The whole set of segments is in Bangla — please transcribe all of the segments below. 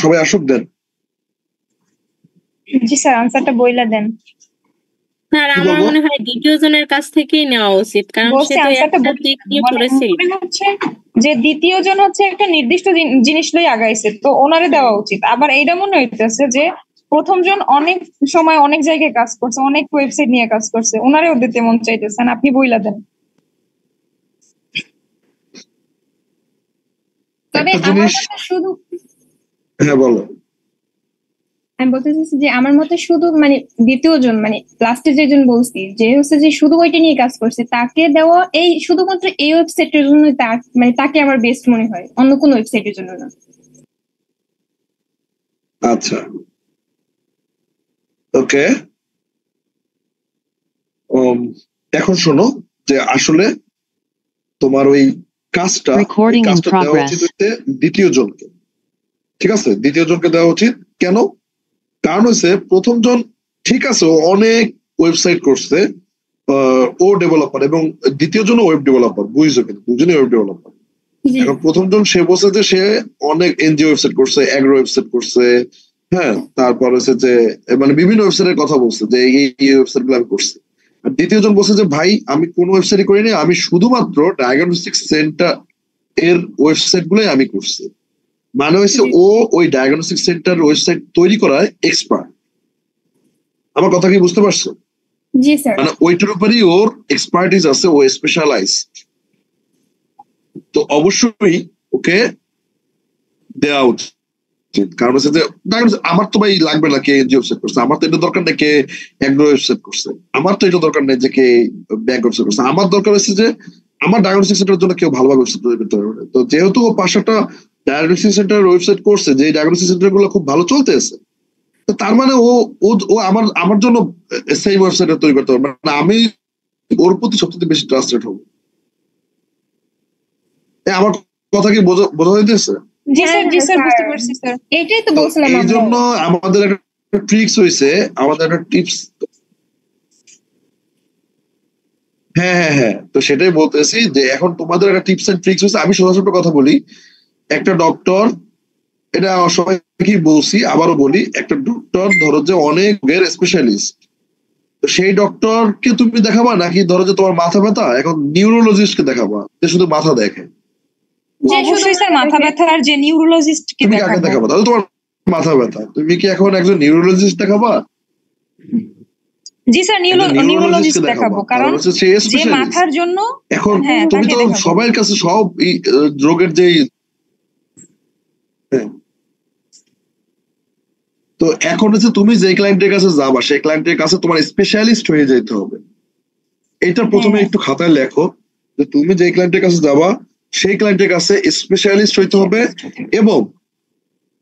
সবাই আসুক দেন। জি স্যার, আনসারটা বইলা দেন। স্যার কি আমার বলবো? মনে হয় দ্বিতীয় জনের কাছ থেকেই নেওয়া উচিত, কারণ বলছি সে তো আনসারটা একটা বইলা দিক দেন। নিয়ে মানে পড়েছিল। মনে হচ্ছে যে দ্বিতীয় জন হচ্ছে একটা নির্দিষ্ট জিনিস লই আগাইছে, তো ওনারে দেওয়া উচিত। আবার এইটা মনে হইতেছে যে প্রথম জন অনেক সময় অনেক জায়গায় কাজ করছে, অনেক ওয়েবসাইট নিয়ে কাজ করছে, ওনারেও দিতে মন চাইতেছেন, আপনি বইলা দেন। তবে একটা আমার জিনিস, মতে শুধু হ্যাঁ বলো। আমি বলতে চাইছি যে আমার মতে শুধু মানে দ্বিতীয় জন মানে লাস্টে যেজন বলছি যে হচ্ছে যে শুধু ওইটা নিয়ে কাজ করছে তাকে দেওয়া এই শুধুমাত্র এই ওয়েবসাইটের জন্য তার মানে তাকে আমার বেস্ট মনে হয়, অন্য কোনো ওয়েবসাইটের জন্য না। আচ্ছা ওকে, এখন শোনো যে আসলে তোমার ওই কাজটা Recording in দেওয়া progress. উচিত হচ্ছে দ্বিতীয় জনকে। ঠিক আছে, দ্বিতীয় জনকে দেওয়া উচিত। কেন? কারণ হচ্ছে প্রথম জন ঠিক আছে ও অনেক ওয়েবসাইট করছে, ও ডেভেলপার, এবং দ্বিতীয় জন ওয়েব ডেভেলপার, বুঝছো, কিন্তু দুজনই ওয়েব ডেভেলপার। জি এখন প্রথম জন সে বলছে যে সে অনেক এনজিও ওয়েবসাইট করছে, অ্যাগ্রো ওয়েবসাইট করছে, হ্যাঁ, তারপর হচ্ছে যে মানে বিভিন্ন ওয়েবসাইটের কথা বলছে যে এই ওয়েবসাইট গুলো আমি করছি। আর দ্বিতীয় জন বলছে যে ভাই আমি কোন ওয়েবসাইটই করিনি, আমি শুধুমাত্র ডায়াগনস্টিক সেন্টার এর ওয়েবসাইট গুলোই আমি করছি। মানে হচ্ছে ও ওই ডায়াগনস্টিক সেন্টার ওয়েবসাইট তৈরি করায় এক্সপার্ট। আমার কথা কি বুঝতে পারছো? জি স্যার। মানে ওইটার উপরই ওর এক্সপার্টিস আছে, ও স্পেশালাইজড। তো অবশ্যই ওকে দেওয়া উচিত। কারণ হচ্ছে যে আমার তো ভাই লাগবে না কে এনজিও ওয়েবসাইট করছে, আমার তো এটা দরকার নেই কে অ্যাগ্রো ওয়েবসাইট করছে, আমার তো এটা দরকার নেই যে কে ব্যাংক ওয়েবসাইট করছে। আমার দরকার হচ্ছে যে আমার ডায়াগনস্টিক সেন্টারের জন্য কেউ ভালোভাবে ওয়েবসাইট তৈরি করতে পারবে। তো যেহেতু ও 5-6টা ডায়াগনস্টিক সেন্টার ওয়েবসাইট করছে, যে ডায়াগনস্টিক সেন্টার গুলো খুব ভালো চলতেছে, তো তার মানে ও ও আমার জন্য সেই ওয়েবসাইটটা তৈরি করতে পারবে। মানে আমি ওর প্রতি সবচেয়ে বেশি ট্রাস্টেড হবো। আমার কথা কি বোঝা যাইতেছে? জি স্যার, জি স্যার, বুঝতে পারছি স্যার। এটাই তো বলছিলাম এই আমরা। জন্য আমাদের একটা ট্রিক্স হয়েছে, আমাদের একটা টিপস। হ্যাঁ, তো সেটাই বলতেছি যে এখন তোমাদের একটা টিপস এন্ড ট্রিক্স হয়েছে। আমি সোজা কথা বলি, একটা ডক্টর, এটা সবাইকে বলছি আবারও বলি, একটা ডক্টর ধরো যে অনেক স্পেশালিস্ট, তো সেই ডক্টরকে তুমি দেখাবা নাকি ধরো যে তোমার মাথা ব্যথা, এখন নিউরোলজিস্টকে দেখাবা যে শুধু মাথা দেখে? অবশ্যই স্যার, মাথা ব্যথার যে নিউরোলজিস্ট কে তুমি কাকে দেখাবা? তাহলে তোমার মাথা ব্যথা, তুমি কি এখন একজন নিউরোলজিস্ট দেখাবা? জি স্যার, নিউরোলজিস্ট দেখাবো, কারণ যে মাথার জন্য এখন তুমি তো সবার কাছে সব রোগের যে, তো এখন হচ্ছে তুমি যে ক্লায়েন্টের কাছে যাবা সেই ক্লায়েন্টের কাছে তোমার স্পেশালিস্ট হয়ে যেতে হবে। এটা প্রথমে একটু খাতায় লেখো যে তুমি যে ক্লায়েন্টের কাছে যাবা সেই ক্লায়েন্টের কাছে স্পেশালিস্ট হইতে হবে, এবং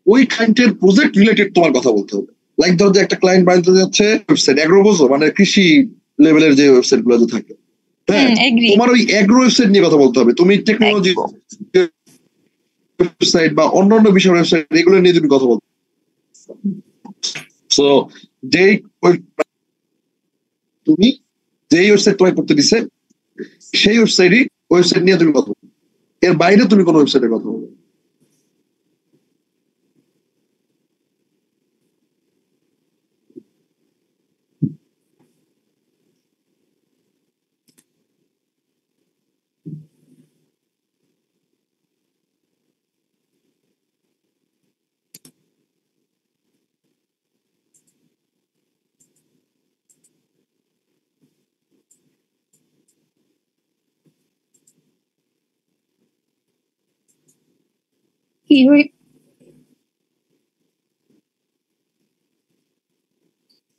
ওই ক্লায়েন্টের প্রজেক্ট রিলেটেড তোমার কথা বলতে হবে। লাইক ধরো যে একটা ক্লায়েন্ট বানাতে যাচ্ছে ওয়েবসাইট, অ্যাগ্রো বোঝো, মানে কৃষি লেভেলের যে ওয়েবসাইট গুলো যে থাকে, হ্যাঁ, তোমার ওই অ্যাগ্রো ওয়েবসাইট নিয়ে কথা বলতে হবে। তুমি টেকনোলজি ওয়েবসাইট বা অন্যান্য বিষয়ের ওয়েবসাইট এগুলো নিয়ে তুমি কথা বলতে। সো তুমি যেই ওয়েবসাইট তোমায় করতে দিছে সেই ওয়েবসাইট নিয়ে তুমি কথা বলবে, এর বাইরে তুমি কোনো ওয়েবসাইটের কথা বলবে।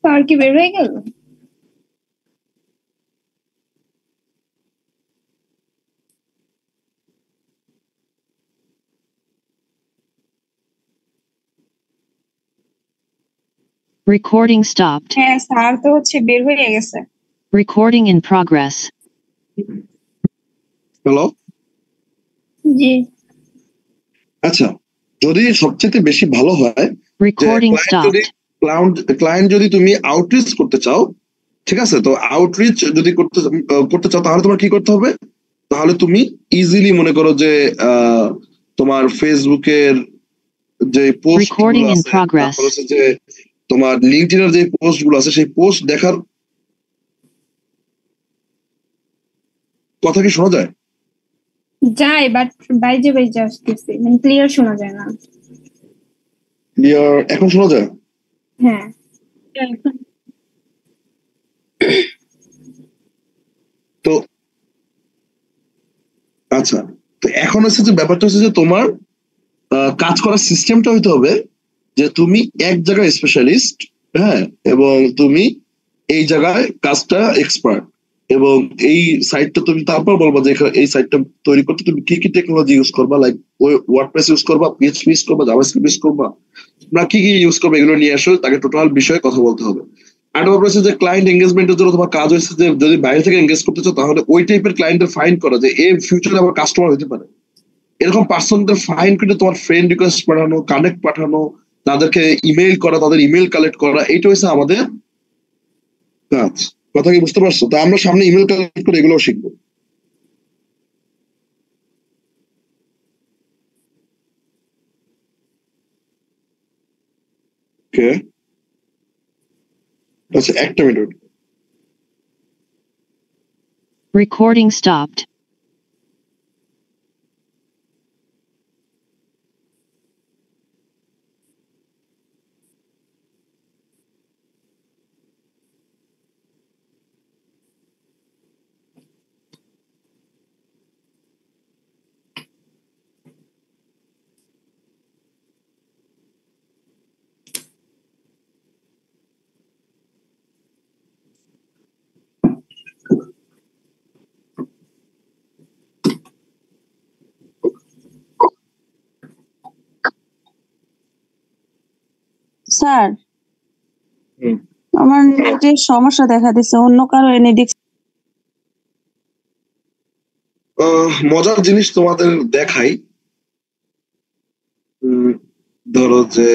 স্যার কি বের হয়ে গেল? Recording stopped. হ্যাঁ স্যার, তো হচ্ছে বের হয়ে গেছে। Recording in progress. হ্যালো, জি আচ্ছা, যদি সবচেয়ে বেশি ভালো হয়, Recording stopped. ক্লায়েন্ট যদি তুমি আউটরিচ করতে চাও, ঠিক আছে, তো আউটরিচ যদি করতে চাও তাহলে তোমার কি করতে হবে? তাহলে তুমি ইজিলি মনে করো যে তোমার ফেসবুকের যে পোস্ট Recording in progress. যে তোমার লিঙ্কডইনের যে পোস্ট গুলো আছে সেই পোস্ট দেখার কথা কি শোনা যায়? যায়, বাট বাইজে আসতেছে, মানে ক্লিয়ার শোনা যায় না। ক্লিয়ার এখন শোনা যায়? হ্যাঁ। তো আচ্ছা, তো এখন হচ্ছে যে ব্যাপারটা হচ্ছে যে তোমার কাজ করার সিস্টেমটা হইতে হবে যে তুমি এক জায়গায় স্পেশালিস্ট, হ্যাঁ, এবং তুমি এই জায়গায় কাজটা এক্সপার্ট, এবং এই সাইটটা তুমি তারপর বলবা যে এই সাইটটা তৈরি করতে তুমি কি কি টেকনোলজি ইউজ করবা, লাইক ওয়ার্ডপ্রেস ইউজ করবা, পিএইচপি ইউজ করবা, জাভাস্ক্রিপ্ট ইউজ করবা, না কি কি ইউজ করবে, এগুলো নিয়ে আসলে তাকে টোটাল বিষয়ে কথা বলতে হবে। আর ব্যাপার হচ্ছে যে ক্লায়েন্ট এঙ্গেজমেন্টের জন্য তোমার কাজ হচ্ছে যে যদি বাইরে থেকে এঙ্গেজ করতে চাও তাহলে ওই টাইপের ক্লায়েন্টের ফাইন্ড করা যে এই ফিউচারে আমার কাস্টমার হতে পারে, এরকম পার্সনদের ফাইন্ড করে তোমার ফ্রেন্ড রিকোয়েস্ট পাঠানো, কানেক্ট পাঠানো, তাদেরকে ইমেল করা, তাদের ইমেল কালেক্ট করা, এইটা হচ্ছে আমাদের কাজ। কথা কি বুঝতে পারছো? তো আমরা সামনে ইমেল কালেক্ট করে এগুলো শিখবো। ওকে, আচ্ছা একটা মিনিট। Recording stopped. স্যার, হুম। আমার নেটের সমস্যা দেখা দিচ্ছে, অন্য কারো এনএডিক্স। মজার জিনিস তোমাদের দেখাই, ধরো যে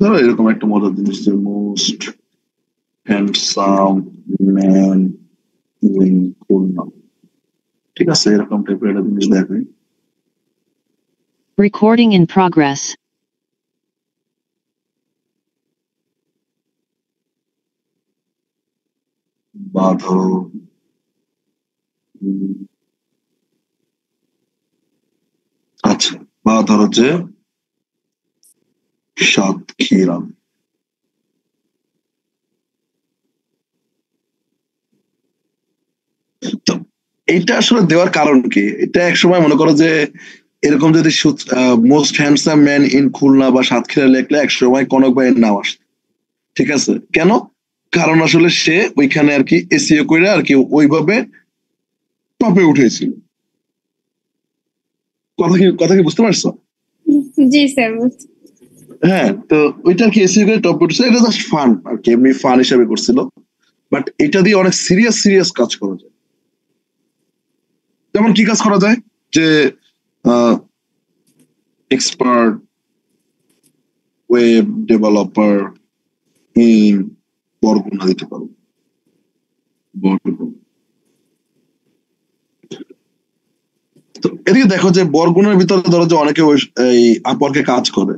ধরো এরকম একটা মজার জিনিস যে most handsome man in Khulna, ঠিক আছে, এরকম টাইপের একটা জিনিস দেখাই। Recording in progress. বা ধরো আচ্ছা, বা ধরো যে সাতক্ষীরা, তো এইটা আসলে দেওয়ার কারণ কি? এটা এক সময় মনে করো যে এরকম যদি most handsome man in Khulna বা সাতক্ষীরা লেখলে এক সময় কনক ভাইয়ের নাম আসে, ঠিক আছে? কেন? কারণ আসলে সে ওইখানে আর কি এসইও করে আর কি ওইভাবে টপে উঠেছিল। কথা কি বুঝতে পারছো? জি স্যার। হ্যাঁ, তো ওইটা আর কি এসইও করে টপে উঠেছিল, এটা জাস্ট ফান আর কি, এমনি ফান হিসাবে করছিল, বাট এটা দিয়ে অনেক সিরিয়াস কাজ করা যায়। যেমন কি কাজ করা যায়? যে expert web developer in Barguna দিতে পারো, তো এদিকে দেখো যে বরগুনার ভিতরে ধরো যে অনেকে এই আপওয়ার্কে কাজ করে,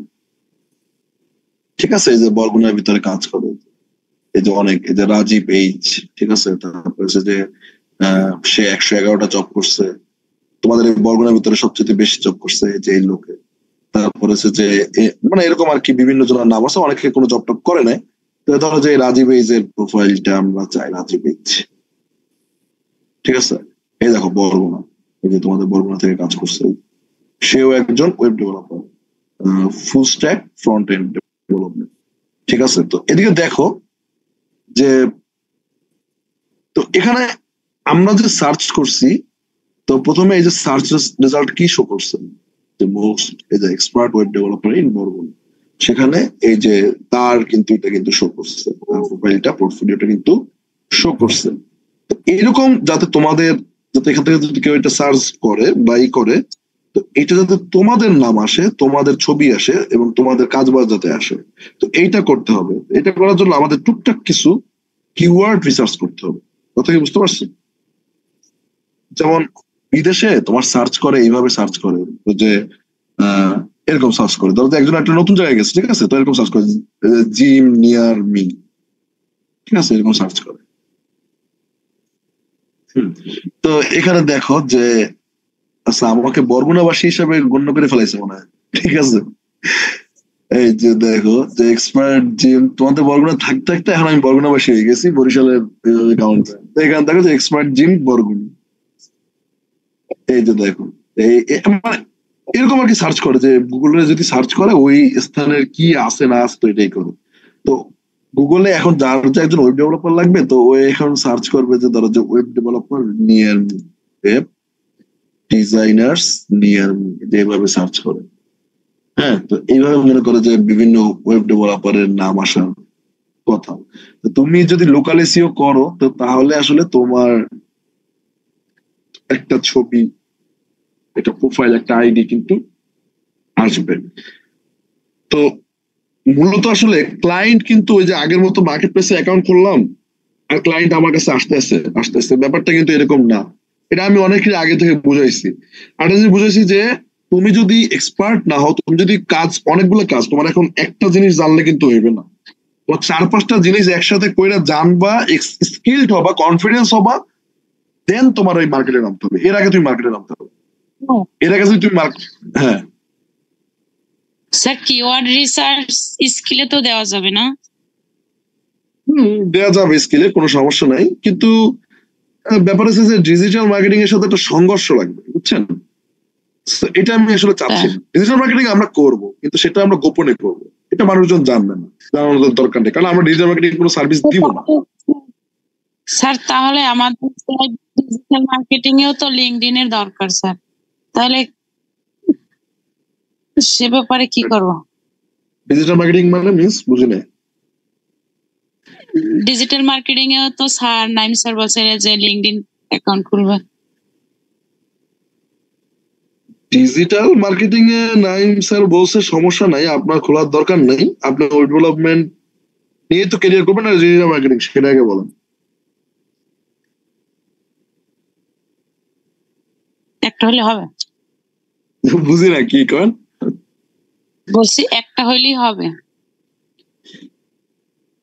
ঠিক আছে, এই যে বরগুনার ভিতরে কাজ করে, এই যে অনেক, এই যে রাজীব এইচ, ঠিক আছে, তারপর হচ্ছে যে সে 111টা জব করছে, তোমাদের এই বরগুনার ভিতরে সবচেয়ে বেশি জব করছে যে এই লোকে। তারপর হচ্ছে যে মানে এরকম আর কি বিভিন্ন জনের নাম আছে, অনেকে কোনো জব টপ করে নাই। তো ধরো যে রাজীব এইচ এর প্রোফাইলটা আমরা চাই, রাজীব এইচ, ঠিক আছে, এই দেখো বরগুনা, এই যে তোমাদের বরগুনা থেকে কাজ করছে, সেও একজন web developer, full stack front end development, ঠিক আছে। তো এদিকে দেখো যে, তো এখানে আমরা যে সার্চ করছি, তো প্রথমে এই যে সার্চ রেজাল্ট কি শো করছে, যে মোস্ট এই যে expert web developer in Barguna, সেখানে এই যে তার কিন্তু এটা কিন্তু শো করছে, প্রোফাইলটা পোর্টফোলিওটা কিন্তু শো করছে। তো এইরকম যাতে তোমাদের, যাতে এখান থেকে যদি কেউ এটা সার্চ করে বা ই করে, তো এটা যাতে তোমাদের নাম আসে, তোমাদের ছবি আসে এবং তোমাদের কাজবাজ যাতে আসে, তো এইটা করতে হবে। এটা করার জন্য আমাদের টুকটাক কিছু কিওয়ার্ড রিসার্চ করতে হবে। কথা কি বুঝতে পারছি? যেমন বিদেশে তোমার সার্চ করে এইভাবে সার্চ করে যে এরকম সার্চ করে, ধরো যে একজন একটা নতুন জায়গায় গেছে, ঠিক আছে, তো এরকম সার্চ করে জিম নিয়ার মি, ঠিক আছে, এরকম সার্চ করে। তো এখানে দেখো যে আচ্ছা আমাকে বরগুনাবাসী হিসাবে গণ্য করে ফেলাইছে মনে হয়, ঠিক আছে। এই যে দেখো যে এক্সপার্ট জিম, তোমাদের বরগুনা থাকতে থাকতে এখন আমি বরগুনাবাসী হয়ে গেছি, বরিশালের কাউন্ট। এখানে দেখো যে এক্সপার্ট জিম বরগুনা, এই যে দেখো মানে এরকম আর কি সার্চ করে, যে গুগলে যদি সার্চ করে ওই স্থানের কি আছে না আছে তো এটাই করো। তো গুগলে এখন যার যে একজন ওয়েব ডেভেলপার লাগবে, তো ও এখন সার্চ করবে যে ধরো যে web developer near me, web designers near me, যেভাবে সার্চ করে। হ্যাঁ, তো এইভাবে মনে করে যে বিভিন্ন ওয়েব ডেভেলপারের নাম আসার কথা। তো তুমি যদি লোকাল এসইও করো, তো তাহলে আসলে তোমার একটা ছবি, একটা প্রোফাইল, একটা আইডি কিন্তু আসবে। তো মূলত আসলে ক্লায়েন্ট কিন্তু ওই যে আগের মতো মার্কেট প্লেসে অ্যাকাউন্ট খুললাম আর ক্লায়েন্ট আমার কাছে আসতে ব্যাপারটা কিন্তু এরকম না। এটা আমি অনেকের আগে থেকে বুঝাইছি। আর এটা বুঝাইছি যে তুমি যদি এক্সপার্ট না হও, তুমি যদি অনেকগুলো কাজ তোমার এখন একটা জিনিস জানলে কিন্তু হইবে না, তোমার 4-5টা জিনিস একসাথে কইরা জানবা, স্কিলড হবা, কনফিডেন্স হবা, দেন তোমার ওই মার্কেটে নামতে হবে। এর আগে তুমি মার্কেটে নামতে হবে, এর আগে যদি তুমি হ্যাঁ স্যার কিওয়ার্ড রিসার্চ স্কিলে তো দেওয়া যাবে না? দেওয়া যাবে স্কিলে, কোনো সমস্যা নাই, কিন্তু ব্যাপার হচ্ছে যে ডিজিটাল মার্কেটিং এর সাথে একটা সংঘর্ষ লাগবে, বুঝছেন? এটা আমি আসলে চাচ্ছি না। ডিজিটাল মার্কেটিং আমরা করব, কিন্তু সেটা আমরা গোপনে করব, এটা মানুষজন জানবে না, জানানোর দরকার নেই, কারণ আমরা ডিজিটাল মার্কেটিং কোনো সার্ভিস দিব না। স্যার তাহলে আমাদের ডিজিটাল মার্কেটিং এও তো লিঙ্কডইন এর দরকার স্যার, তাহলে সে ব্যাপারে কি করব? ডিজিটাল মার্কেটিং মানে মিন্স বুঝি না। ডিজিটাল মার্কেটিং এও তো স্যার নাইম স্যার বলছে যে লিঙ্কডইন অ্যাকাউন্ট খুলবে। ডিজিটাল মার্কেটিং এ নাইম স্যার বলছে সমস্যা নাই, আপনার খোলার দরকার নেই, আপনি ওয়েব ডেভেলপমেন্ট নিয়ে তো ক্যারিয়ার করবেন, আর ডিজিটাল মার্কেটিং সেটা আগে বলেন। একটা হলে হবে? বুঝি না কি করেন, বলছি একটা হইলেই হবে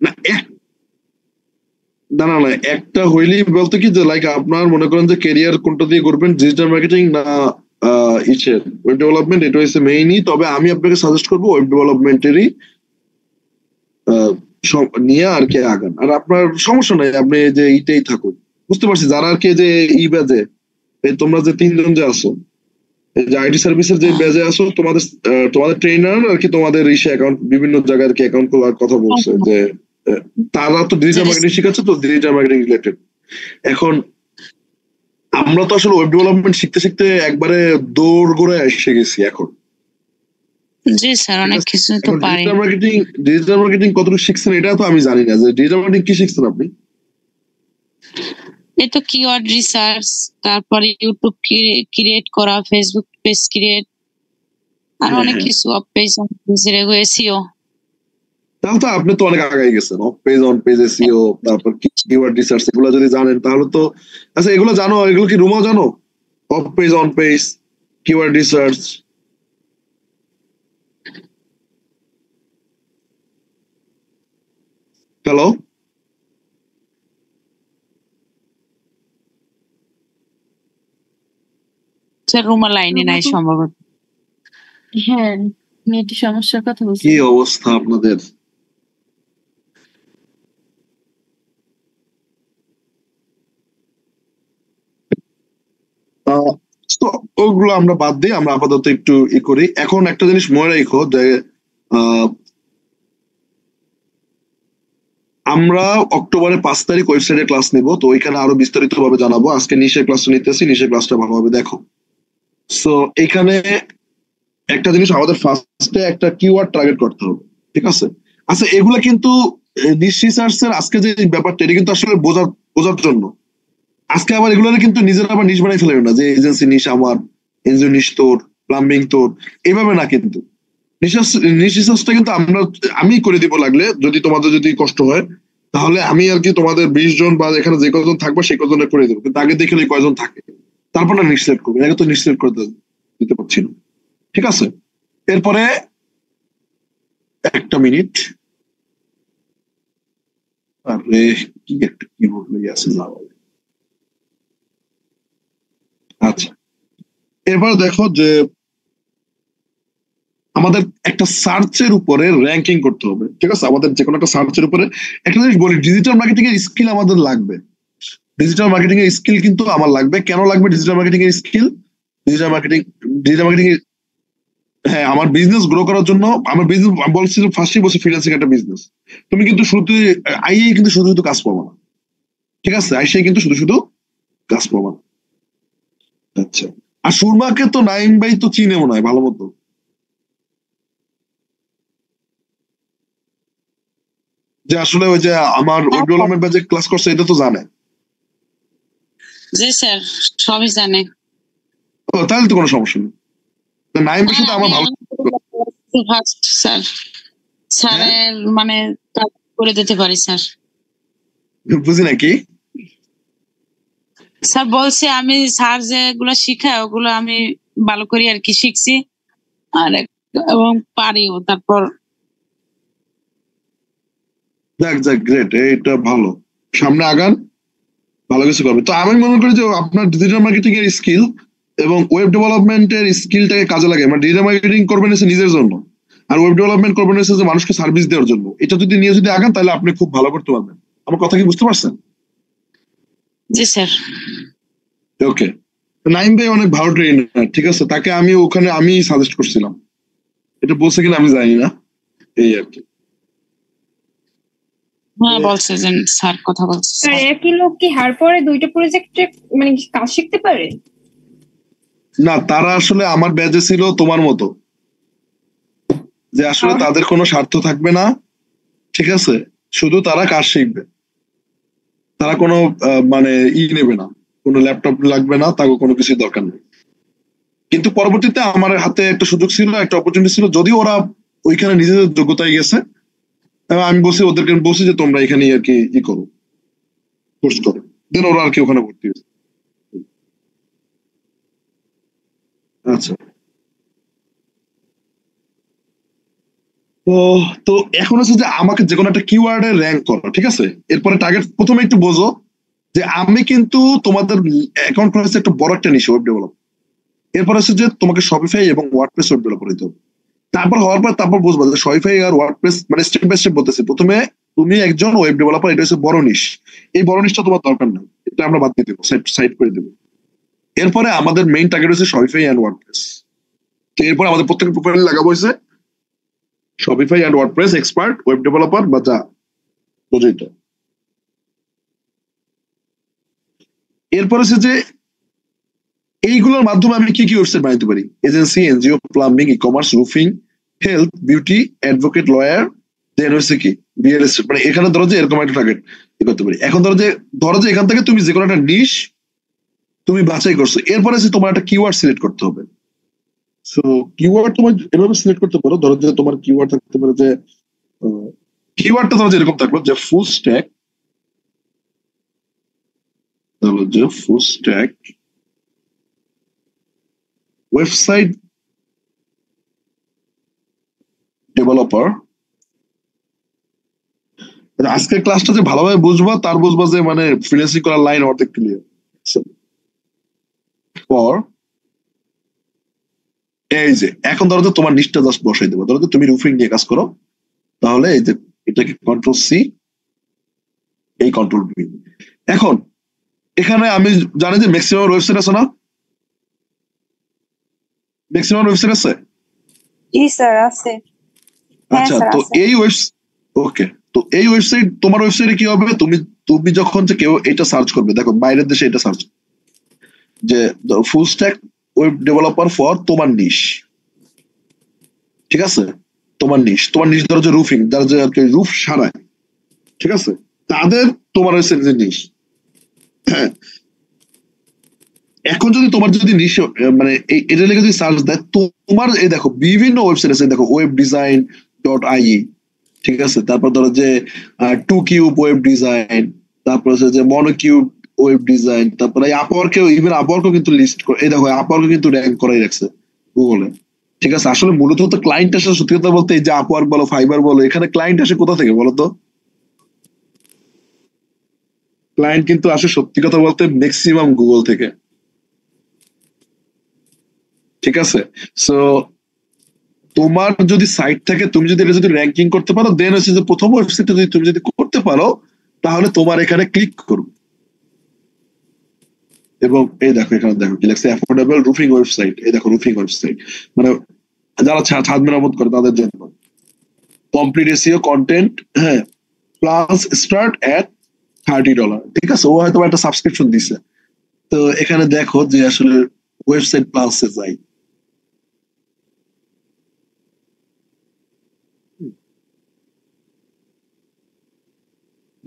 না না না না, একটা হইলেই বলতে কি যে লাইক আপনার মনে করেন যে ক্যারিয়ার কোনটা দিয়ে করবেন, ডিজিটাল মার্কেটিং না ওয়েব ডেভেলপমেন্ট, এটা হচ্ছে মেইনই। তবে আমি আপনাকে সাজেস্ট করবো ওয়েব ডেভেলপমেন্টেরই নিয়ে আর কি আগান, আর আপনার সমস্যা নাই, আপনি যে ইটেই থাকুন। বুঝতে পারছি যারা আর কি যে ব্যাজে, তোমরা যে 3জন যে আছো, এই যে আইটি সার্ভিসের যে ব্যাজে আছো, তোমাদের ট্রেনার আর কি তোমাদের অ্যাকাউন্ট বিভিন্ন জায়গায় আর কি অ্যাকাউন্ট খোলার কথা বলছে, যে তারা তো ডিজিটাল মার্কেটিং শিখাচ্ছে, তো ডিজিটাল মার্কেটিং রিলেটেড। এখন আমরা তো আসলে ওয়েব ডেভেলপমেন্ট শিখতে শিখতে একবারে দৌড় গোড়ায় এসে গেছি এখন। জি স্যার, অনেক কিছু তো পারি। ডিজিটাল মার্কেটিং কতটুকু শিখছেন এটা তো আমি জানি না, যে ডিজিটাল মার্কেটিং কি শিখছেন আপনি? এই তো কিওয়ার্ড রিসার্চ, তারপরে ইউটিউব ক্রিয়েট করা, ফেসবুক পেজ ক্রিয়েট, আর অনেক কিছু of page on page SEO. তাহলে তো আপনি তো অনেক আগাই গেছেন, অফ পেজ এসইও, তারপর কিওয়ার্ড রিসার্চ, এগুলো যদি জানেন তাহলে তো। আচ্ছা এগুলো জানো, এগুলো কি রুমাও জানো? Of page, on page, keyword research. Hello, sir Ruma লাইনে নাই সম্ভবত। হ্যাঁ, নেটের সমস্যার কথা বলছি। কি অবস্থা আপনাদের? তো ওগুলো আমরা বাদ দিই, আমরা আপাতত একটু করি। এখন একটা জিনিস মনে রাখো যে আমরা অক্টোবরের 5 তারিখ ওয়েবসাইটে ক্লাস নিব, তো ওইখানে আরো বিস্তারিত ভাবে জানাবো। আজকে নিশে ক্লাসটা নিতেছি, নিশে ক্লাসটা ভালোভাবে দেখো। সো এখানে একটা জিনিস আমাদের ফার্স্টে একটা কিওয়ার্ড টার্গেট করতে হবে, ঠিক আছে? আচ্ছা এগুলো কিন্তু নিশ রিসার্চের আজকে যে ব্যাপারটা, এটা কিন্তু আসলে বোঝার জন্য। আজকে আবার এগুলো কিন্তু নিজেরা আবার নিশ বানাই ফেলবে না, যে এজেন্সি নিশ আমার, এনজিও নিশ তোর, প্লাম্বিং তোর, এইভাবে না কিন্তু। নিশ রিসার্চটা কিন্তু আমি করে দিব লাগলে, যদি তোমাদের যদি কষ্ট হয় তাহলে আমি আর কি তোমাদের 20 জন বা এখানে যে কজন থাকবো সেই কজনের করে দেবো, কিন্তু আগে দেখে কয়জন থাকে তারপর না নিশ্চিত করবো, আগে তো নিশ্চিত করে দিতে পারছি না। ঠিক আছে, এরপরে একটা মিনিট, আরে কি একটা কিবোর্ড লেগে আছে না। আচ্ছা, এবার দেখো যে আমাদের একটা সার্চের উপরে র্যাঙ্কিং করতে হবে। ঠিক আছে, আমাদের যে কোনো একটা সার্চের উপরে একটা জিনিস বলি, ডিজিটাল মার্কেটিং এর স্কিল আমাদের লাগবে। ডিজিটাল মার্কেটিং এর স্কিল কিন্তু আমার লাগবে। কেন লাগবে ডিজিটাল মার্কেটিং এর স্কিল? ডিজিটাল মার্কেটিং হ্যাঁ, আমার বিজনেস গ্রো করার জন্য, আমার বিজনেস বলছি ফার্স্টই বলছি ফ্রিল্যান্সিং একটা বিজনেস। তুমি কিন্তু শুধু আইএ কিন্তু শুধু শুধু কাজ পাবো না। ঠিক আছে, আইসিআই কিন্তু শুধু শুধু কাজ পাবো না। আচ্ছা, আর সুরমাকে তো নাইম ভাই তো চিনে মনে হয় ভালো মতো, যে আসলে ওই যে আমার ওয়েব ডেভেলপমেন্ট ব্যাচে ক্লাস করছে, এটা তো জানে। জি স্যার, সবই জানে। ও, তাহলে তো কোনো সমস্যা নেই। নাইমের সাথে আমার ভালো ফার্স্ট স্যার, স্যারের মানে কাজ করে দিতে পারি স্যার। বুঝি নাকি? স্যার বলছে আমি স্যার যেগুলো শিখায় ওগুলো আমি ভালো করে আর কি শিখছি আর এবং পারিও। তারপর যাক যাক, গ্রেট, এইটা ভালো, সামনে আগান, ভালো কিছু করবে। তো আমি মনে করি যে আপনার ডিজিটাল মার্কেটিং এর স্কিল এবং ওয়েব ডেভেলপমেন্টের স্কিলটাকে কাজে লাগে। মানে ডিজিটাল মার্কেটিং করবেন এসে নিজের জন্য, আর ওয়েব ডেভেলপমেন্ট করবেন এসে যে মানুষকে সার্ভিস দেওয়ার জন্য। এটা যদি নিয়ে যদি আগান তাহলে আপনি খুব ভালো করতে পারবেন। আমার কথা কি বুঝতে পারছেন? জি স্যার। ওকে, নাইম ভাই অনেক ভালো ট্রেনার। ঠিক আছে, তাকে আমি ওখানে আমি সাজেস্ট করছিলাম, এটা বলছে কিনা আমি জানি না, এই আর কি। হ্যাঁ বলছে যে স্যার কথা বলছে। আর একই লোক কি হার পরে দুইটা প্রজেক্টে মানে কাজ শিখতে পারে? না, তারা আসলে আমার ব্যাচে ছিল তোমার মতো, যে আসলে তাদের কোনো স্বার্থ থাকবে না। ঠিক আছে, শুধু তারা কাজ শিখবে, তারা কোনো মানে নেবে না, কোনো ল্যাপটপ লাগবে না, তাকে কোনো কিছু দরকার নেই। কিন্তু পরবর্তীতে আমার হাতে একটা সুযোগ ছিল, একটা অপরচুনিটি ছিল, যদিও ওরা ওইখানে নিজেদের যোগ্যতায় গেছে, এবং আমি বলছি ওদেরকে বলছি যে তোমরা এখানে আর কি করো, কোর্স করো, দেন ওরা আর কি ওখানে ভর্তি হয়েছে। আচ্ছা, তো এখন হচ্ছে যে আমাকে যে কোনো একটা কিওয়ার্ডে র্যাঙ্ক করো। ঠিক আছে, এরপরে টার্গেট প্রথমে একটু বোঝো যে আমি কিন্তু তোমাদের অ্যাকাউন্ট করেছে একটা বড় একটা নিশ ওয়েব ডেভেলপ। এরপর হচ্ছে যে তোমাকে শপিফাই এবং ওয়ার্ডপ্রেস ওয়েব ডেভেলপ করতে হবে। তারপর হওয়ার পর তারপর বুঝবা যে শপিফাই আর ওয়ার্ডপ্রেস, মানে স্টেপ বাই স্টেপ বলতেছি। প্রথমে তুমি একজন ওয়েব ডেভেলপার, এটা হচ্ছে বড় নিশ, এই বড় নিশটা তোমার দরকার নাই, এটা আমরা বাদ দিয়ে দেবো, সাইড করে দেবো। এরপরে আমাদের মেইন টার্গেট হচ্ছে শপিফাই এন্ড ওয়ার্ডপ্রেস। তো এরপর আমাদের প্রত্যেকের প্রোফাইলে লাগাবো হয়েছে Shopify and WordPress expert web developer বা যা বোঝোই তো। এরপর হচ্ছে যে এইগুলোর মাধ্যমে আমি কি কি ওয়েবসাইট বানাতে পারি? Agency, NGO, plumbing, e commerce, roofing, health, beauty, advocate, lawyer, then হচ্ছে কি রিয়েল এস্টেট। মানে এখানে ধরো যে এরকম একটা টার্গেট করতে পারি। এখন ধরো যে এখান থেকে তুমি যে কোনো একটা নিশ তুমি বাছাই করছো, এরপরে হচ্ছে তোমার একটা কিওয়ার্ড সিলেক্ট করতে হবে। সো কিওয়ার্ড তোমার এভাবে সিলেক্ট করতে পারো। ধরো যে তোমার কিওয়ার্ড থাকতে পারে যে কিওয়ার্ডটা ধরো যে এরকম থাকলো যে ফুল স্ট্যাক, ধরো যে ফুল স্ট্যাক ওয়েবসাইট ডেভেলপার। আজকের ক্লাসটা যে ভালোভাবে বুঝবা, তার বুঝবা যে মানে ফ্রিল্যান্সিং করার লাইন অর্ধেক ক্লিয়ার। পর এই যে এখন ধরো যে তোমার নিচটা জাস্ট বসাই দেবো। ধরো যে তুমি রুফিং নিয়ে কাজ করো, তাহলে এই যে এটাকে কন্ট্রোল সি, এই কন্ট্রোল ভি। এখন এখানে আমি জানি যে ম্যাক্সিমাম ওয়েবসাইট আছে না, ম্যাক্সিমাম ওয়েবসাইট আছে। জি স্যার আছে। আচ্ছা, তো এই ওকে, তো এই ওয়েবসাইট, তোমার ওয়েবসাইটে কি হবে, তুমি যখন যে কেউ এটা সার্চ করবে, দেখো বাইরের দেশে এটা সার্চ যে full stack web developer for তোমার নিশ। ঠিক আছে, তোমার নিশ ধরো যে রুফিং, যারা যে আর কি রুফ সারায়, ঠিক আছে, তাদের তোমার ওয়েবসাইট যে নিশ। এখন যদি তোমার যদি নিশো মানে এটা লেগে যদি সার্চ দেয়, তোমার এই দেখো বিভিন্ন ওয়েবসাইট আছে, দেখো ওয়েব ডিজাইন .ie, ঠিক আছে, তারপর ধরো যে 2Cube ওয়েব ডিজাইন, তারপর হচ্ছে যে মনোকিউব ওয়েব ডিজাইন, তারপরে আপওয়ার্কেও, ইভেন আপওয়ার্কও কিন্তু লিস্ট করে, এই দেখো আপওয়ার্কও কিন্তু র্যাঙ্ক করাই রাখছে গুগলে, ঠিক আছে। আসলে মূলত তো ক্লায়েন্ট আসে, সত্যি কথা বলতে এই যে আপওয়ার্ক বলো, ফাইবার বলো, এখানে ক্লায়েন্ট আসে কোথা থেকে বলো তো? ক্লায়েন্ট কিন্তু আসে সত্যি কথা বলতে ম্যাক্সিমাম গুগল থেকে, ঠিক আছে। সো তোমার যদি সাইট থাকে, তুমি যদি এটা যদি র্যাঙ্কিং করতে পারো, দেন হচ্ছে যে প্রথম ওয়েবসাইটে যদি তুমি যদি করতে পারো, তাহলে তোমার এখানে ক্লিক করবে। এবং এই দেখো এখানে দেখো কি লেখছে, অ্যাফোর্ডেবল রুফিং ওয়েবসাইট, এই দেখো রুফিং ওয়েবসাইট, মানে যারা ছাদ মেরামত করে তাদের জন্য কমপ্লিট এসইও কন্টেন্ট, হ্যাঁ, প্লাস স্টার্ট এট $30, ঠিক আছে। ও হয়তো একটা সাবস্ক্রিপশন দিছে। তো এখানে দেখো যে আসলে ওয়েবসাইট প্লাসে যাই,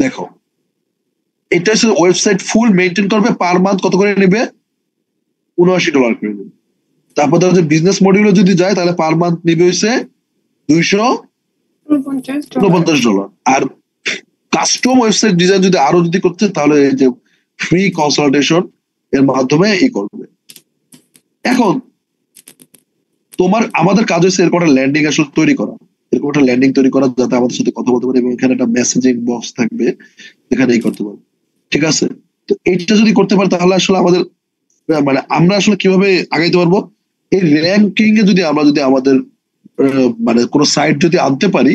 দেখো এটা হচ্ছে ওয়েবসাইট ফুল মেনটেন করবে, পার মান্থ কত করে নেবে, $79 করে নেবে। তারপর ধরো যে বিজনেস মডিউলে যদি যায়, তাহলে পার মান্থ নেবে হচ্ছে $249। আর কাস্টম ওয়েবসাইট ডিজাইন যদি আরো যদি করতে, তাহলে এই যে ফ্রি কনসালটেশন এর মাধ্যমে করবে। এখন আমাদের কাজ হচ্ছে এরকম একটা ল্যান্ডিং আসলে তৈরি করা, এরকম একটা ল্যান্ডিং তৈরি করা যাতে আমাদের সাথে কথা বলতে পারে, এবং এখানে একটা মেসেজিং বক্স থাকবে, এখানে করতে পারবে, ঠিক আছে। তো এইটা যদি করতে পারে, তাহলে আসলে আমাদের মানে আমরা আসলে কিভাবে আগাইতে পারবো, এই র্যাঙ্কিং এ যদি আমরা যদি আমাদের মানে কোনো সাইট যদি আনতে পারি,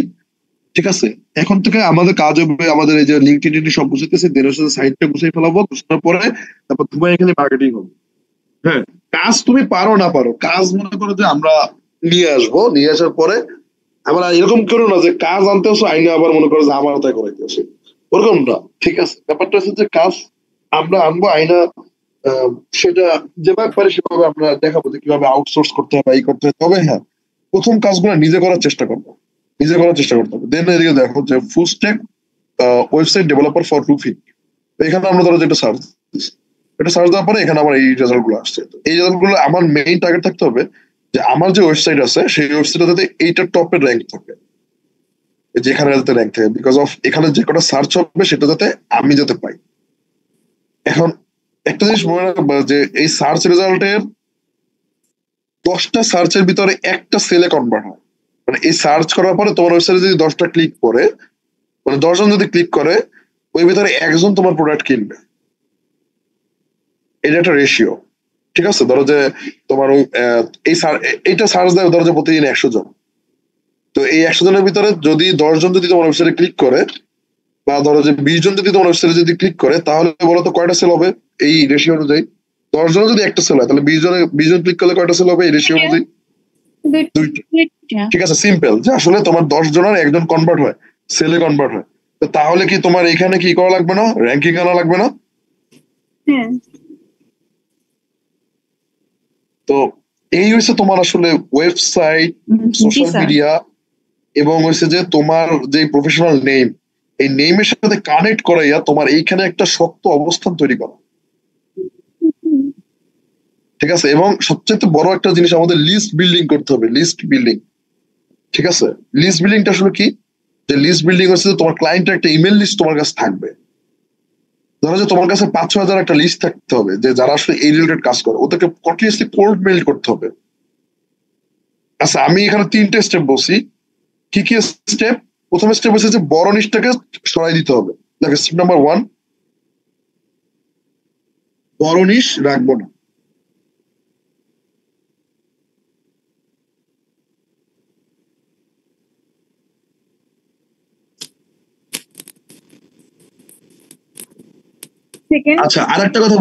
ঠিক আছে। এখন থেকে আমাদের কাজ হবে, আমাদের এই যে লিঙ্কডইন সব গুছাইতেছে, দেড় সাথে সাইটটা গুছাই ফেলাবো, গুছানোর পরে তারপর তোমার এখানে মার্কেটিং হবে। হ্যাঁ, কাজ তুমি পারো না পারো, কাজ মনে করো যে আমরা নিয়ে আসবো, নিয়ে আসার পরে আমরা এরকম করো না যে কাজ আনতে আসো আইনে আবার মনে করো যে আমার তাই করাইতে আসে, ওরকম না, ঠিক আছে। ব্যাপারটা হচ্ছে যে কাজ আমরা আনবো, আইনা সেটা যেভাবে পারি সেভাবে আমরা দেখাবো যে কিভাবে আউটসোর্স করতে হবে, এই করতে হবে। তবে হ্যাঁ, প্রথম কাজগুলো নিজে করার চেষ্টা করবো, নিজে করার চেষ্টা করতে হবে। দেন এদিকে দেখো যে full stack website developer for roofing, এখানে আমরা ধরো যেটা সার্চ দিচ্ছি, এটা সার্চ দেওয়ার পরে এখানে আমার এই রেজাল্ট গুলো আসছে। তো এই রেজাল্ট গুলো আমার মেইন টার্গেট থাকতে হবে যে আমার যে ওয়েবসাইট আছে সেই ওয়েবসাইটে যাতে এইটার টপের র্যাঙ্ক থাকে, যেখানে যাতে র্যাঙ্ক থাকে, বিকজ অফ এখানে যে কটা সার্চ হবে সেটা যাতে আমি যাতে পাই। এখন একটা জিনিস মনে রাখবা যে এই সার্চ রেজাল্টের 10টা সার্চের ভিতরে একটা সেলে কনভার্ট হয়, মানে এই সার্চ করার পরে তোমার ওয়েবসাইটে যদি 10টা ক্লিক করে, মানে 10 জন যদি ক্লিক করে, ওই ভিতরে একজন তোমার প্রোডাক্ট কিনবে, এটা একটা রেশিও, ঠিক আছে। ধরো যে তোমার এইটা সার্চ দেয় ধরো যে প্রতিদিন 100 জন, তো এই 100 জনের ভিতরে যদি 10 জন যদি তোমার ওয়েবসাইটে ক্লিক করে, বা ধরো যে 20 জন যদি তোমার ওয়েবসাইটে যদি ক্লিক করে, তাহলে বলো তো কয়টা সেল হবে এই রেশিও অনুযায়ী? 10 জন যদি একটা সেল হয়, তাহলে 20 জন ক্লিক করলে কয়টা সেল হবে এই রেশিও অনুযায়ী? 2টা, ঠিক আছে। সিম্পল, যে আসলে তোমার 10 জনের একজন কনভার্ট হয়, সেলে কনভার্ট হয়, তো তাহলে কি তোমার এখানে কি করা লাগবে না, র্যাঙ্কিং আনা লাগবে না? তো এই হচ্ছে তোমার আসলে ওয়েবসাইট, সোশ্যাল মিডিয়া, এবং হচ্ছে যে তোমার যে প্রফেশনাল নেম, এই নেমের সাথে কানেক্ট করাইয়া তোমার এইখানে একটা শক্ত অবস্থান তৈরি করা, ঠিক আছে। এবং সবচেয়ে বড় একটা জিনিস আমাদের লিস্ট বিল্ডিং করতে হবে, লিস্ট বিল্ডিং, ঠিক আছে। লিস্ট বিল্ডিংটা আসলে কি, যে লিস্ট বিল্ডিং হচ্ছে তোমার ক্লায়েন্টের একটা ইমেল লিস্ট তোমার কাছে থাকবে। ধরো যে তোমার কাছে 5-6 হাজার একটা লিস্ট থাকতে হবে, যে যারা আসলে এই রিলেটেড কাজ করে, ওদেরকে কন্টিনিউসলি কোল্ড মেইল করতে হবে। আচ্ছা, আমি এখানে 3টে স্টেপ বলছি। কি কি স্টেপ? প্রথম স্টেপ হচ্ছে যে বড় নিশটাকে সরাই দিতে হবে। দেখো, স্টেপ নাম্বার 1, বড় নিশ রাখবো না। আচ্ছা, আরেকটা কথা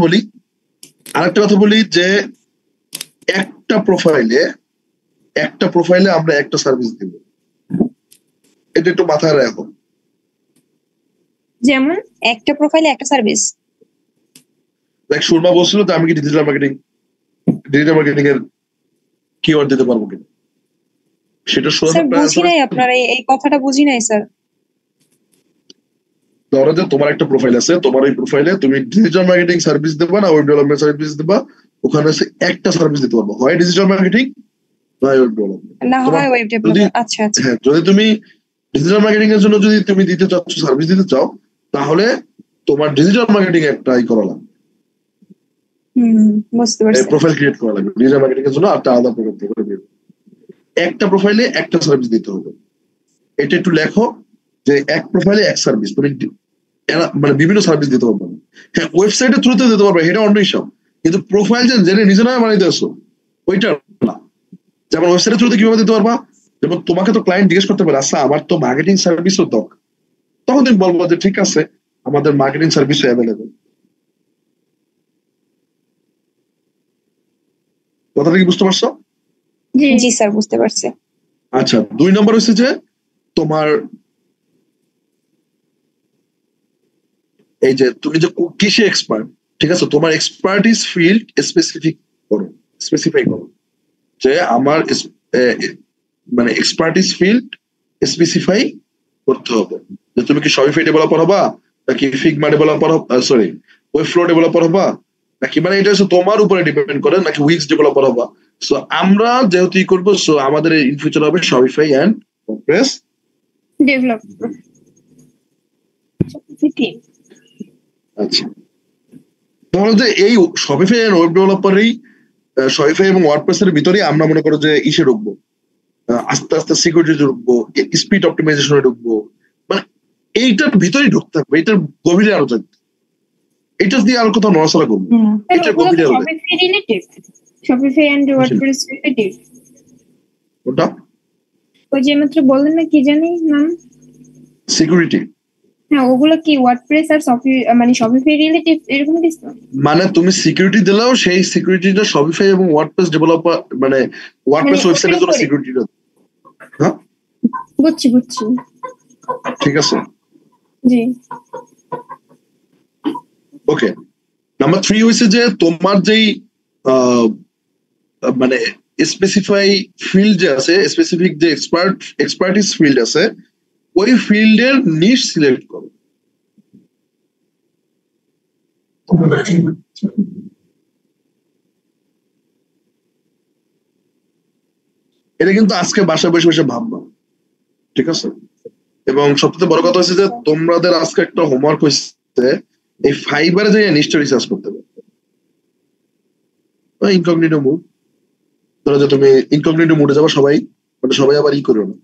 বলি যে একটা প্রোফাইলে আমরা একটা সার্ভিস দিব, এটা একটু মাথায় রাখো। যেমন একটা প্রোফাইলে একটা সার্ভিস, লাইক সুরমা বলছিল যে আমি কি ডিজিটাল মার্কেটিং এর কিওয়ার্ড দিতে পারবো কিনা, সেটা স্যার বুঝি নাই, আপনার এই কথাটা বুঝি নাই স্যার। ধরো যে তোমার একটা প্রোফাইল আছে, তোমার এই প্রোফাইলে তুমি ডিজিটাল মার্কেটিং সার্ভিস দেবা না ওয়েব ডেভেলপমেন্ট সার্ভিস দেবা, ওখানে হচ্ছে একটা সার্ভিস দিতে পারবো, হয় ডিজিটাল মার্কেটিং না ওয়েব ডেভেলপমেন্ট। না হয় ওয়েব ডেভেলপমেন্ট। আচ্ছা আচ্ছা। হ্যাঁ, যদি তুমি ডিজিটাল মার্কেটিং এর জন্য যদি তুমি দিতে চাচ্ছ, সার্ভিস দিতে চাও, তাহলে তোমার ডিজিটাল মার্কেটিং একটা করা লাগবে, বুঝতে পারছি। প্রোফাইল ক্রিয়েট করা লাগবে ডিজিটাল মার্কেটিং এর জন্য, একটা আলাদা প্রোফাইল, একটা প্রোফাইলে একটা সার্ভিস দিতে হবে। এটা একটু লেখো যে এক প্রোফাইলে এক সার্ভিস, মানে বিভিন্ন সার্ভিস দিতে পারবে না। হ্যাঁ, ওয়েবসাইটের থ্রুতে দিতে পারবে, এটা অন্য হিসাব, কিন্তু প্রোফাইল জেনে নিজে না বানাইতে আসো ওইটা না। যেমন ওয়েবসাইটের থ্রুতে কিভাবে দিতে পারবা, যেমন তোমাকে তো ক্লায়েন্ট জিজ্ঞেস করতে পারে, আচ্ছা আমার তো মার্কেটিং সার্ভিসও দরকার, তখন তুমি বলবো যে ঠিক আছে আমাদের মার্কেটিং সার্ভিসও অ্যাভেলেবেল। কথাটা কি বুঝতে পারছো? জি স্যার, বুঝতে পারছি। আচ্ছা, 2 নম্বর হচ্ছে যে তোমার এই যে তুমি যে কিসে এক্সপার্ট, ঠিক আছে, তোমার এক্সপার্টিস ফিল্ড স্পেসিফাই করো যে আমার মানে এক্সপার্টিস ফিল্ড স্পেসিফাই করতে হবে, যে তুমি কি শপিফাই ডেভেলপার হবা, নাকি ফিগমা ডেভেলপার হবা, সরি ওয়েবফ্লো ডেভেলপার হবা, নাকি, মানে এটা হচ্ছে তোমার উপরে ডিপেন্ড করে, নাকি উইক্স ডেভেলপার হবা। সো আমরা যেহেতু ই করবো, সো আমাদের ইন ফিউচার হবে শপিফাই এন্ড ওয়ার্ডপ্রেস ডেভেলপার। আচ্ছা, তাহলে যে এই শপিফাই এন্ড ওয়েব ডেভেলপারই, শপিফাই এবং ওয়ার্ডপ্রেস এর ভিতরেই আমরা মনে করো যে ইসে ঢুকবো, আস্তে আস্তে সিকিউরিটি ঢুকবো, স্পিড অপটিমাইজেশনে ঢুকবো, মানে এইটার ভিতরেই ঢুকতে হবে, এটার গভীরে আরো যাবে, এটা দিয়ে আর কোথাও নড়াচড়া করবো, এটা গভীরে হবে। শপিফাই এন্ড ওয়ার্ডপ্রেস রিলেটেড, ওটা ওই যে মাত্র বললেন না কি জানি নাম, সিকিউরিটি। হ্যাঁ, ওগুলো কি ওয়ার্ডপ্রেস আর মানে শপিফাই রিলেটেড এরকম কিছু? মানে তুমি সিকিউরিটি দিলেও সেই সিকিউরিটিটা শপিফাই এবং ওয়ার্ডপ্রেস ডেভেলপার, মানে ওয়ার্ডপ্রেস ওয়েবসাইটের জন্য সিকিউরিটিটা। হ্যাঁ, বুঝছি। ঠিক আছে, জি। ওকে। নাম্বার 3 হইছে যে তোমার যেই মানে স্পেসিফাই ফিল্ড যে আছে, স্পেসিফিক যে এক্সপার্টিস ফিল্ড আছে, ওই ফিল্ডের নিশ সিলেক্ট করো। এটা কিন্তু আজকে বাসায় বসে বসে ভাববা, ঠিক আছে? এবং সবচেয়ে বড় কথা হচ্ছে যে তোমাদের আজকে একটা হোমওয়ার্ক হয়েছে, এই ফাইবারে যে নিশ্চয় রিসার্চ করতে হবে ইনকগনিটো মুড। ধরো যে তুমি ইনকগনিটো মুডে যাবো, সবাই আবার ই করো না,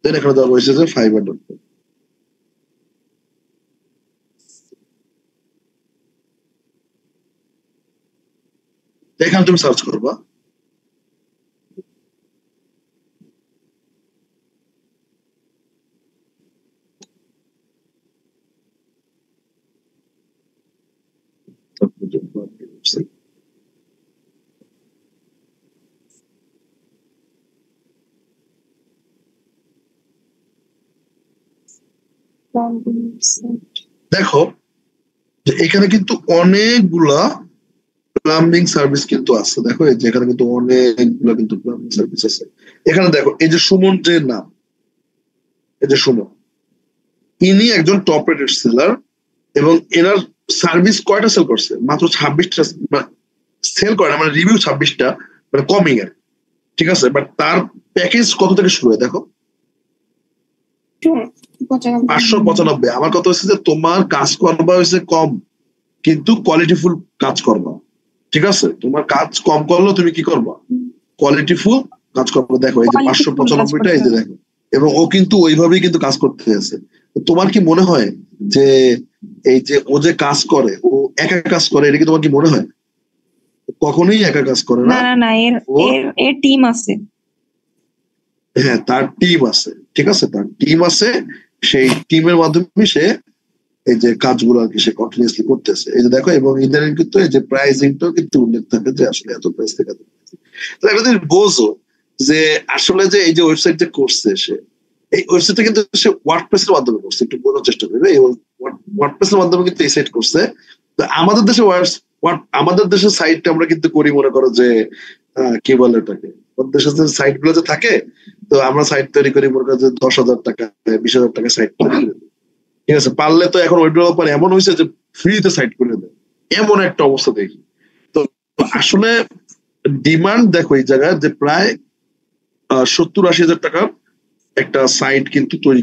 দেন এখানে দেওয়া হয়েছে যে fiverr.com। এখানে তুমি সার্চ করবা, দেখো যে এখানে কিন্তু অনেকগুলা প্লাম্বিং সার্ভিস কিন্তু আছে। দেখো এই যে এখানে কিন্তু অনেকগুলা কিন্তু প্লাম্বিং সার্ভিস আছে। এখানে দেখো এই যে সুমন যে নাম, এই যে সুমন, ইনি একজন টপ রেটেড সেলার, এবং এনার সার্ভিস কয়টা সেল করছে? মাত্র 26টা সেল করে, মানে রিভিউ 26টা, মানে কমিং এর, ঠিক আছে। বাট তার প্যাকেজ কত থেকে শুরু হয় দেখো, 595। আমার কথা হচ্ছে যে তোমার কাজ করবা হয়েছে কম, কিন্তু কোয়ালিটিফুল কাজ করবা, ঠিক আছে। তোমার কাজ কম করলেও তুমি কি করবা, কোয়ালিটিফুল কাজ করবা। দেখো এই যে 595টা, এই যে দেখো, এবং ও কিন্তু ওইভাবেই কিন্তু কাজ করতে আছে। তোমার কি মনে হয় যে এই যে ও যে কাজ করে, ও একা কাজ করে, এটা কি তোমার কি মনে হয়? কখনোই একা কাজ করে না, না, এর টিম আছে। হ্যাঁ, তার টিম আছে, ঠিক আছে, তার টিম আছে। সেই টিমের মাধ্যমে সে এই যে কাজগুলো আর কি সে কন্টিনিউসলি করতেছে। এই যে দেখো, এবং ইদানিং কিন্তু এই যে প্রাইসিংটাও কিন্তু উল্লেখ থাকে যে আসলে এত প্রাইস থেকে এত প্রাইস। তো একটা জিনিস বোঝো যে আসলে যে এই যে ওয়েবসাইট যে করছে, সে এই ওয়েবসাইটটা কিন্তু সে ওয়ার্ডপ্রেস এর মাধ্যমে করছে, একটু বোঝার চেষ্টা করবে। এবং ওয়ার্ডপ্রেস এর মাধ্যমে কিন্তু এই সাইট করছে। তো আমাদের দেশের সাইটটা আমরা কিন্তু করি, মনে করো যে কি বলে ওটাকে, দেশের যে সাইট গুলো যে থাকে, তো আমরা সাইট তৈরি করি মনে করো যে 10,000 টাকা 20,000 টাকা সাইট তৈরি করে দিই, ঠিক আছে। পারলে তো এখন ওয়েব ডেভেলপার এমন হয়েছে যে ফ্রিতে সাইট করে দেয়, এমন একটা অবস্থা দেখি। তো আসলে ডিমান্ড দেখো এই জায়গায় যে প্রায় 70-80 হাজার টাকার একটা সাইট কিন্তু তৈরি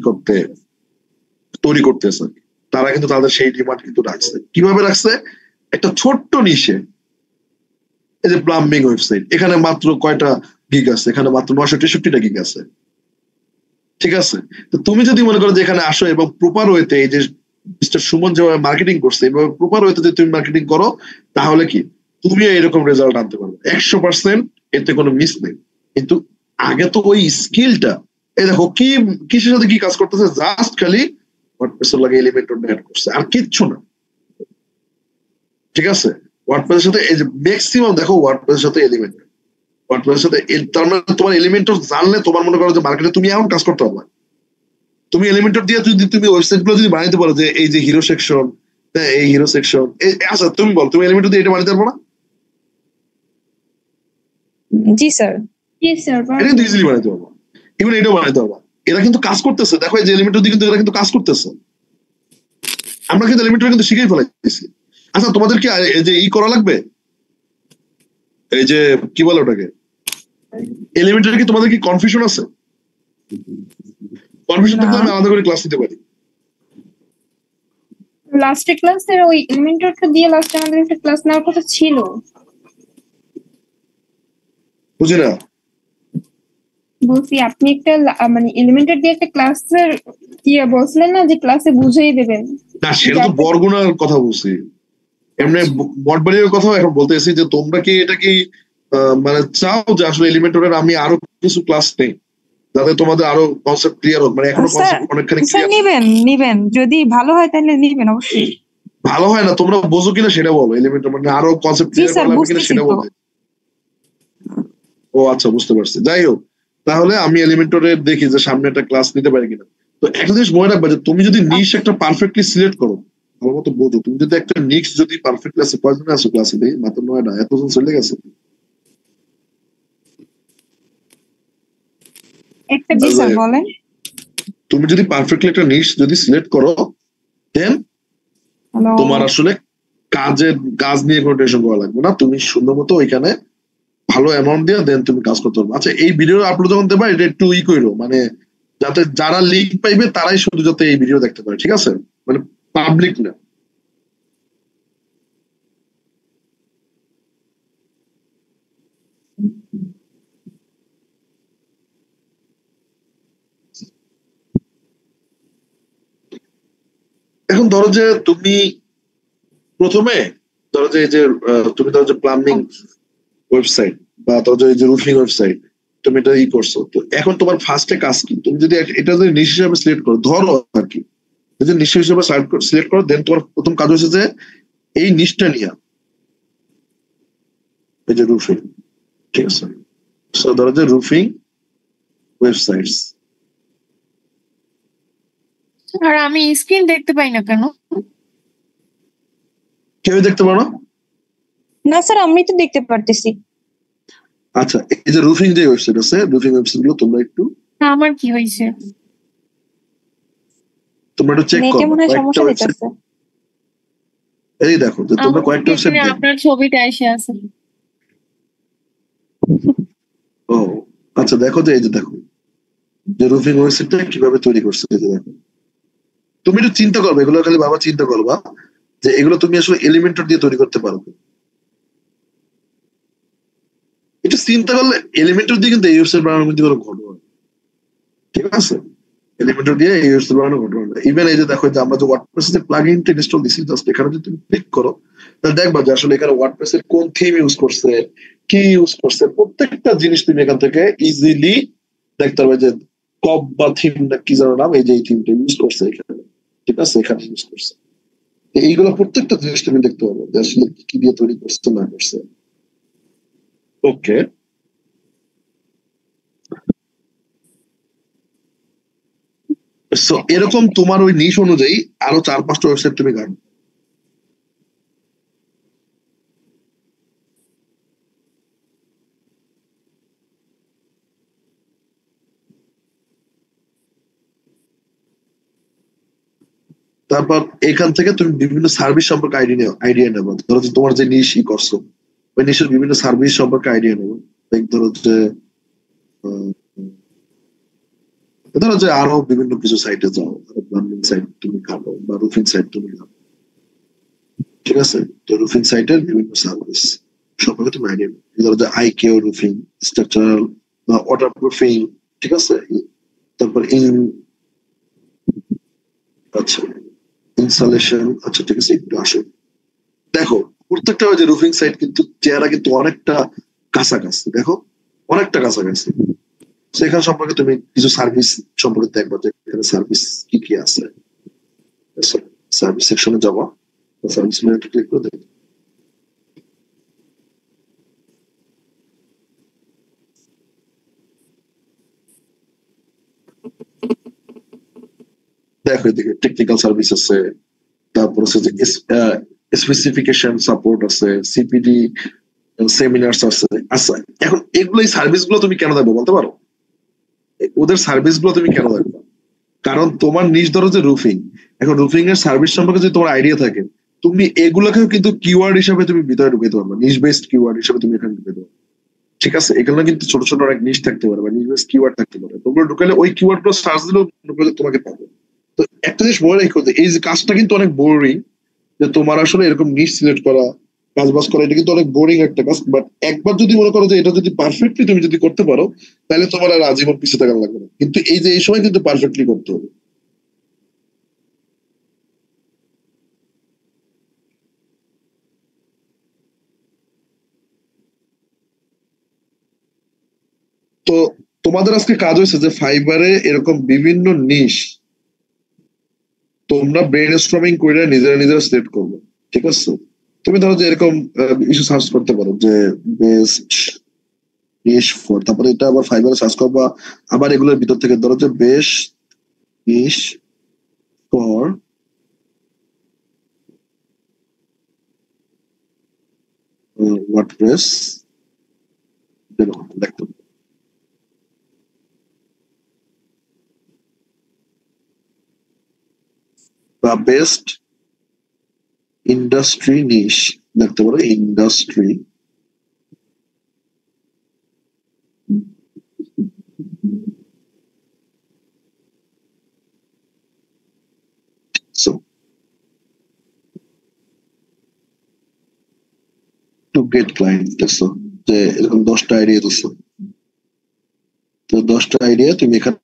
করতেছে। তারা কিন্তু তাদের সেই ডিমান্ড কিন্তু রাখছে। কিভাবে রাখছে? একটা ছোট্ট নিশে, এই যে প্লাম্বিং ওয়েবসাইট, এখানে মাত্র কয়টা গিগ আছে? এখানে মাত্র 963টা গিগ আছে। ঠিক আছে, তো তুমি যদি মনে করো যে এখানে আসো এবং প্রপার ওয়েতে এই যে মিস্টার সুমন যেভাবে মার্কেটিং করছে এইভাবে প্রপার ওয়েতে যদি তুমি মার্কেটিং করো, তাহলে কি তুমি এরকম রেজাল্ট আনতে পারবে 100%, এতে কোনো মিস নেই। কিন্তু আগে তো ওই স্কিলটা, এই দেখো কি কিসের সাথে কি কাজ করতেছে, জাস্ট খালি ওয়ার্ডপ্রেসের লাগে এলিমেন্টর অ্যাড করছে, আর কিচ্ছু না। ঠিক আছে, ওয়ার্ডপ্রেসের সাথে এই যে ম্যাক্সিমাম দেখো ওয়ার্ডপ্রেসের সাথে এলিমেন্টর, ওয়ার্ডপ্রেসের সাথে তার মানে তোমার এলিমেন্টর জানলে তোমার মনে করো যে মার্কেটে তুমি এমন কাজ করতে পারবে। তুমি এলিমেন্টর দিয়ে যদি তুমি ওয়েবসাইট গুলো যদি বানাইতে পারো, যে এই যে হিরো সেকশন, এই হিরো সেকশন, আচ্ছা তুমি বল, তুমি এলিমেন্টর দিয়ে এটা বানাইতে পারবো না? জি স্যার। এটা কিন্তু ইজিলি বানাইতে পারবো, ইভেন এটাও বানাইতে পারবো। এরা কিন্তু কাজ করতেছে, দেখো এই যে এলিমেন্টর দিয়ে কিন্তু এরা কিন্তু কাজ করতেছে। আমরা কিন্তু এলিমেন্টর কিন্তু শিখেই ফেলাইছি। আচ্ছা তোমাদের কি এই যে করা লাগবে, এই যে কি বলে ওটাকে, এলিমেন্টর কি তোমাদের কি কনফিউশন আছে? কনফিউশন থাকলে আমি আলাদা করে ক্লাস নিতে পারি। লাস্টে ক্লাসের ওই এলিমেন্টরটা দিয়ে লাস্টে আমাদের একটা ক্লাস নেওয়ার কথা ছিল। বুঝি না, বলছি আপনি একটা মানে এলিমেন্টর দিয়ে একটা ক্লাসের বলছিলেন না যে ক্লাসে বুঝিয়ে দেবেন। না সেটা তো বরগুনার কথা বলছি, এমনি মঠবাড়ির কথা এখন বলতেছি যে তোমরা কি এটা কি মানে চাও যে আসলে এলিমেন্টরের আমি আরো কিছু ক্লাস নেই, যাতে তোমাদের আরো কনসেপ্ট ক্লিয়ার হোক, মানে এখনো কনসেপ্ট অনেকখানি ক্লিয়ার। নিবেন যদি ভালো হয় তাহলে নিবেন অবশ্যই। ভালো হয় না, তোমরা বোঝো কিনা সেটা বলো, এলিমেন্টর মানে আরো কনসেপ্ট ক্লিয়ার করলাম কিনা সেটা বলো। ও আচ্ছা, বুঝতে পারছি। যাই হোক, তাহলে আমি এলিমেন্টরের দেখি যে সামনে একটা ক্লাস নিতে পারি কিনা। তো একটা জিনিস মনে রাখবা যে তুমি যদি নিশ একটা পারফেক্টলি সিলেক্ট করো, আমার মতো বোঝো, তুমি যদি একটা নিক্স যদি পারফেক্টলি আছে, কয়জন আছো ক্লাসে? নেই মাত্র 9টা, এতজন চলে গেছে। একটা জি স্যার বলেন। তুমি যদি পারফেক্টলি একটা নিশ যদি সিলেক্ট করো, দেন তোমার আসলে কাজ নিয়ে কোনো টেনশন করা লাগবে না। তুমি সুন্দর মতো ওইখানে ভালো অ্যামাউন্ট দিয়ে দেন তুমি কাজ করতে পারবে। আচ্ছা, এই ভিডিও আপলোড যখন দেবা এটা একটু করো, মানে যাতে যারা লিঙ্ক পাইবে তারাই শুধু যাতে এই ভিডিও দেখতে পারে, ঠিক আছে? মানে পাবলিক না। এখন ধরো যে তুমি প্রথমে ধরো যে এই যে তুমি ধরো যে প্লাম্বিং ওয়েবসাইট বা ধরো যে রুফিং ওয়েবসাইট তুমি এটা করছো, তো এখন তোমার ফার্স্টে কাজ কি? তুমি যদি এটা যদি নিশ হিসাবে সিলেক্ট করো, ধরো আর কি যদি নিশ হিসাবে সিলেক্ট করো, দেন তোমার প্রথম কাজ হচ্ছে যে এই নিশটা নিয়ে এই যে রুফিং, ঠিক আছে? সো ধরো যে রুফিং ওয়েবসাইটস। আর আমি স্ক্রিন দেখতে পাই না কেন? কেউ দেখতে পারো না? না স্যার, আমি তো দেখতে পারতেছি। আচ্ছা, এই যে রুফিং যে ওয়েবসাইট আছে, রুফিং ওয়েবসাইট গুলো তোমরা একটু আমার কি হয়েছে? চেক নেটে করো। মনে হয় সমস্যা হইতাছে। এই দেখো যে তোমরা কয়েকটা ওয়েবসাইট দেখো। আপনার ছবিটা এসে আছে। ও আচ্ছা, দেখো যে এই যে দেখো যে রুফিং ওয়েবসাইটটা কিভাবে তৈরি করছে, এই যে দেখো। তুমি একটু চিন্তা করবে, এগুলো খালি বাবা চিন্তা করবা যে এগুলো তুমি আসলে এলিমেন্টর দিয়ে তৈরি করতে পারবে। একটু চিন্তা করলে এলিমেন্টর দিয়ে কিন্তু এই ওয়েবসাইট বানানো কিন্তু কোনো ঘটনা, ঠিক আছে? এলিমেন্টর দিয়ে এই ওয়েবসাইট বানানো ঘটনা। ইভেন এই যে দেখো যে আমরা যে ওয়ার্ডপ্রেস এর প্লাগইনটা ইনস্টল দিছি, জাস্ট এখানে যদি তুমি ক্লিক করো তাহলে দেখবা যে আসলে এখানে ওয়ার্ডপ্রেস এর কোন থিম ইউজ করছে, কি ইউজ করছে, প্রত্যেকটা জিনিস তুমি এখান থেকে ইজিলি দেখতে পারবে যে কব বা থিম না কি যেন নাম, এই যে এই থিমটা ইউজ করছে এখানে, ঠিক আছে? এখানে ইউজ করছে। এইগুলো প্রত্যেকটা জিনিস তুমি দেখতে পারবে যে আসলে কি দিয়ে তৈরি করছে না করছে। ওকে, সো এরকম তোমার ওই নিশ অনুযায়ী আরো 4-5টা ওয়েবসাইট তুমি গাড়ো। তারপর এখান থেকে তুমি বিভিন্ন সার্ভিস সম্পর্কে আইডিয়া নেবো। ধরো যে তোমার যে নিশ করছো, ওই নিশের বিভিন্ন সার্ভিস সম্পর্কে আইডিয়া নেবো। ধরো যে আরো বিভিন্ন কিছু সাইটে যাও, প্লাম্বিং সাইট তুমি খাবো বা রুফিং সাইট তুমি খাবো, ঠিক আছে? তো রুফিং সাইটের বিভিন্ন সার্ভিস সম্পর্কে তুমি আইডিয়া নেবো। ধরো যে আইকেও রুফিং, স্ট্রাকচারাল বা ওয়াটার প্রুফিং, ঠিক আছে? তারপর আচ্ছা ইনস্টলেশন, আচ্ছা ঠিক আছে, একটু আসো। দেখো প্রত্যেকটা ওই যে রুফিং সাইট কিন্তু চেহারা কিন্তু অনেকটা কাছাকাছি, দেখো অনেকটা কাছাকাছি। সেখান সম্পর্কে তুমি কিছু সার্ভিস সম্পর্কে দেখবা যে এখানে সার্ভিস কি কি আছে। সার্ভিস সেকশনে যাবা, সার্ভিস মেনুতে ক্লিক করে দেখো। দেখো এদিকে টেকনিক্যাল সার্ভিস আছে, তারপর হচ্ছে যে স্পেসিফিকেশন সাপোর্ট আছে, সিপিডি সেমিনার্স আছে। আচ্ছা এখন এগুলো এই সার্ভিস গুলো তুমি কেন দেখবো বলতে পারো? ওদের সার্ভিস গুলো তুমি কেন দেখবো? কারণ তোমার নিজ ধরো যে রুফিং, এখন রুফিং এর সার্ভিস সম্পর্কে যদি তোমার আইডিয়া থাকে, তুমি এগুলোকেও কিন্তু কিওয়ার্ড হিসাবে তুমি ভিতরে ঢুকাতে পারবে, নিজ বেসড কিওয়ার্ড হিসাবে তুমি এখানে ঢুকাতে পারবে, ঠিক আছে? এগুলো কিন্তু ছোট ছোট অনেক নিশ থাকতে পারে বা নিজ বেসড কিওয়ার্ড থাকতে পারে, তোমরা ঢুকালে ওই কিওয়ার্ড গুলো সার্চ দিলেও তোমাকে পাবে। তো একটা জিনিস মনে রাখো যে এই যে কাজটা কিন্তু অনেক বোরিং, যে তোমার আসলে এরকম নিশ সিলেক্ট করা, কাজ বাজ করা, এটা কিন্তু অনেক বোরিং একটা কাজ। বাট একবার যদি মনে করো যে এটা যদি পারফেক্টলি তুমি যদি করতে পারো, তাহলে তোমার আর আজীবন পিছিয়ে থাকা লাগবে না। কিন্তু এই যে এই সময় কিন্তু পারফেক্টলি করতে হবে। তো তোমাদের আজকে কাজ হয়েছে যে ফাইবারে এরকম বিভিন্ন নিশ তোমরা ব্রেন স্ট্রমিং করে নিজেরা নিজেরা সিলেক্ট করবে, ঠিক আছে? তুমি ধরো যে এরকম ইস্যু সার্চ করতে পারো যে বেস্ট নিশ ফর, তারপরে এটা আবার ফাইবারে সার্চ করবা, আবার এগুলোর ভিতর থেকে ধরো যে বেস্ট নিশ ফর ওয়ার্ডপ্রেস, দেখতে বা বেস্ট ইন্ডাস্ট্রি নিশ দেখতে পারো, industry. So to get client দেখছো যে এরকম 10টা আইডিয়া দিচ্ছ, তো 10টা আইডিয়া তুমি এখানে